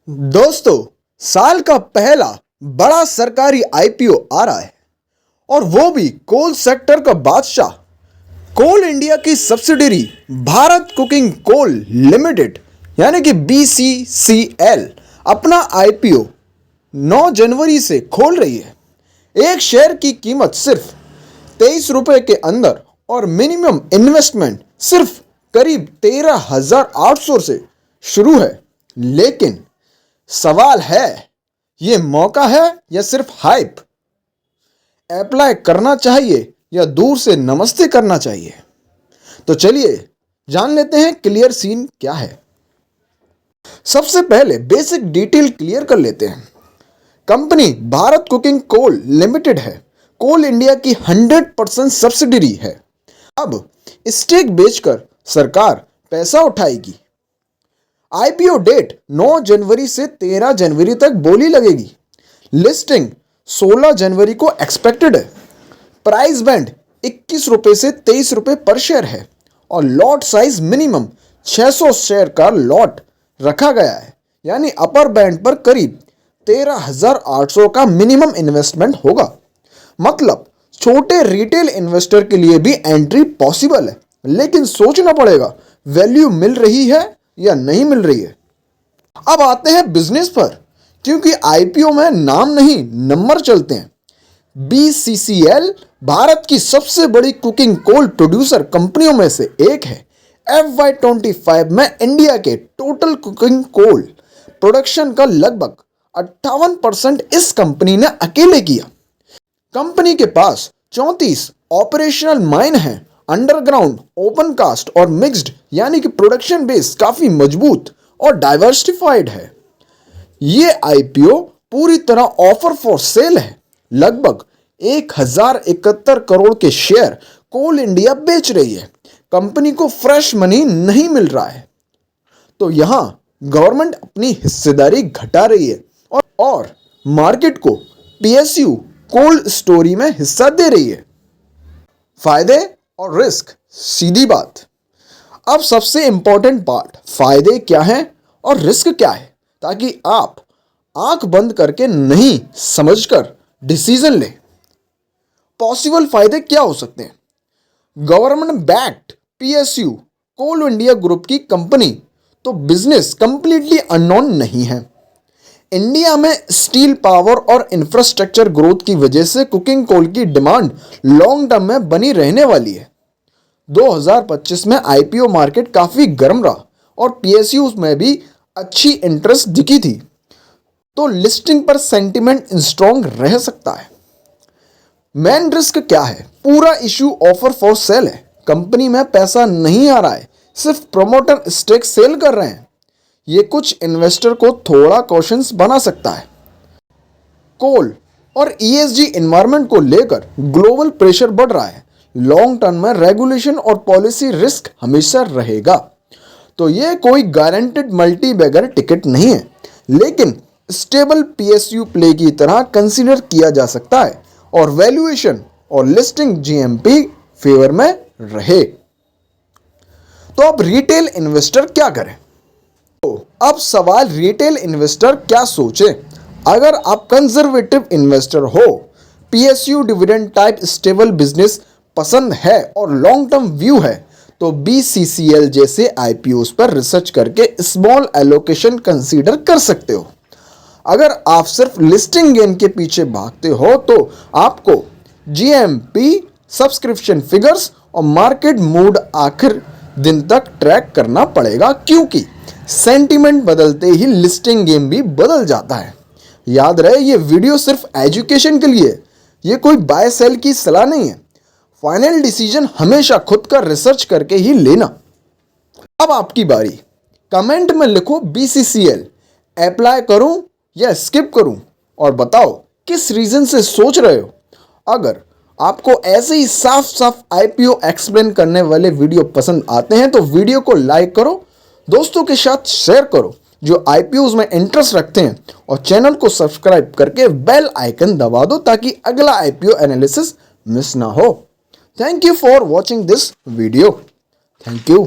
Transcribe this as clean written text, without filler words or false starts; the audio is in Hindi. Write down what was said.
दोस्तों, साल का पहला बड़ा सरकारी आईपीओ आ रहा है और वो भी कोल सेक्टर का बादशाह कोल इंडिया की subsidiary Bharat cooking coal limited यानी कि BCCL अपना आईपीओ 9 जनवरी से खोल रही है। एक शेयर की कीमत सिर्फ 23 रुपए के अंदर और मिनिमम इन्वेस्टमेंट सिर्फ करीब 13,800 से शुरू है। लेकिन सवाल है, ये मौका है या सिर्फ हाइप? अप्लाई करना चाहिए या दूर से नमस्ते करना चाहिए? तो चलिए जान लेते हैं क्लियर सीन क्या है। सबसे पहले बेसिक डिटेल क्लियर कर लेते हैं। Company Bharat cooking coal limited है, कोल इंडिया की 100% सब्सिडरी है। अब स्टेक बेचकर सरकार पैसा उठाएगी। आईपीओ डेट 9 जनवरी से 13 जनवरी तक बोली लगेगी। लिस्टिंग 16 जनवरी को एक्सपेक्टेड है। प्राइस बैंड 21 रुपए से 23 रुपए पर शेयर है और लॉट साइज मिनिमम 600 शेयर का लॉट रखा गया है, यानी अपर बैंड पर करीब 13,800 का मिनिमम इन्वेस्टमेंट होगा। मतलब छोटे रिटेल इन्वेस्टर के लिए भी एंट्री पॉसिबल है, लेकिन सोचना पड़ेगा वैल्यू मिल रही है या नहीं मिल रही है। अब आते हैं बिजनेस पर, क्योंकि आईपीओ में नाम नहीं नंबर चलते हैं। BCCL भारत की सबसे बड़ी कुकिंग कोल प्रोड्यूसर कंपनियों में से एक है। FY25 में इंडिया के टोटल कुकिंग कोल प्रोडक्शन का लगभग 58% इस कंपनी ने अकेले किया। कंपनी के पास 34 ऑपरेशनल माइन हैं। अंडरग्राउंड, ओपन कास्ट और मिक्स्ड, यानी कि प्रोडक्शन बेस काफी मजबूत और डाइवर्सिफाइड है। ये आईपीओ पूरी तरह ऑफर फॉर सेल है। लगभग 1071 करोड़ के शेयर कोल इंडिया बेच रही है। कंपनी को फ्रेश मनी नहीं मिल रहा है, तो यहां गवर्नमेंट अपनी हिस्सेदारी घटा रही है और मार्केट को PSU कोल्ड स्टोरी में हिस्सा दे रही है। फायदे और रिस्क, सीधी बात। अब सबसे इंपॉर्टेंट पार्ट, फायदे क्या हैं और रिस्क क्या है, ताकि आप आंख बंद करके नहीं समझकर डिसीजन लें। पॉसिबल फायदे क्या हो सकते हैं? गवर्नमेंट बैक्ड PSU कोल इंडिया ग्रुप की कंपनी, तो बिजनेस कंप्लीटली अननोन नहीं है। इंडिया में स्टील पावर और इंफ्रास्ट्रक्चर ग्रोथ की वजह से कुकिंग कोल की डिमांड लॉन्ग टर्म में बनी रहने वाली है। 2025 में आईपीओ मार्केट काफी गर्म रहा और PSUs में भी अच्छी इंटरेस्ट दिखी थी, तो लिस्टिंग पर सेंटिमेंट स्ट्रॉन्ग रह सकता है। मेन रिस्क क्या है? पूरा इशू ऑफर फॉर सेल है। कंपनी में पैसा नहीं आ रहा है, सिर्फ प्रमोटर स्टेक सेल कर रहे हैं। ये कुछ इन्वेस्टर को थोड़ा कॉशंस बना सकता है। कोल और ESG एनवायरनमेंट को लेकर ग्लोबल प्रेशर बढ़ रहा है। लॉन्ग टर्म में रेगुलेशन और पॉलिसी रिस्क हमेशा रहेगा, तो ये कोई गारंटेड मल्टी बैगर टिकट नहीं है, लेकिन स्टेबल PSU प्ले की तरह कंसीडर किया जा सकता है और वैल्यूएशन और लिस्टिंग GMP फेवर में रहे। तो अब रिटेल इन्वेस्टर क्या करें? तो अब सवाल, रिटेल इन्वेस्टर क्या सोचे? अगर आप कंजर्वेटिव इन्वेस्टर हो, PSU dividend type stable business पसंद है और लॉन्ग टर्म व्यू है, तो BCCL जैसे IPOs पर रिसर्च करके स्मॉल एलोकेशन कंसीडर कर सकते हो। अगर आप सिर्फ लिस्टिंग गेन के पीछे भागते हो, तो आपको GMP, सब्सक्रिप्शन फिगर्स और मार्केट मूड आखिर दिन तक ट्रैक करना पड़ेगा, क्योंकि सेंटीमेंट बदलते ही लिस्टिंग गेम भी बदल जाता है। याद रहे, ये वीडियो सिर्फ एजुकेशन के लिए, ये कोई बाय सेल की सलाह नहीं है। फाइनल डिसीजन हमेशा खुद का रिसर्च करके ही लेना। अब आपकी बारी। कमेंट में लिखो BCCL अप्लाई करूं या स्किप करूं, और बताओ किस रीजन से सोच रहे हो। अगर आपको ऐसे ही साफ साफ IPO एक्सप्लेन करने वाले वीडियो पसंद आते हैं, तो वीडियो को लाइक करो, दोस्तों के साथ शेयर करो जो IPOs में इंटरेस्ट रखते हैं, और चैनल को सब्सक्राइब करके बेल आइकन दबा दो ताकि अगला IPO एनालिसिस मिस ना हो। Thank you for watching this video. Thank you.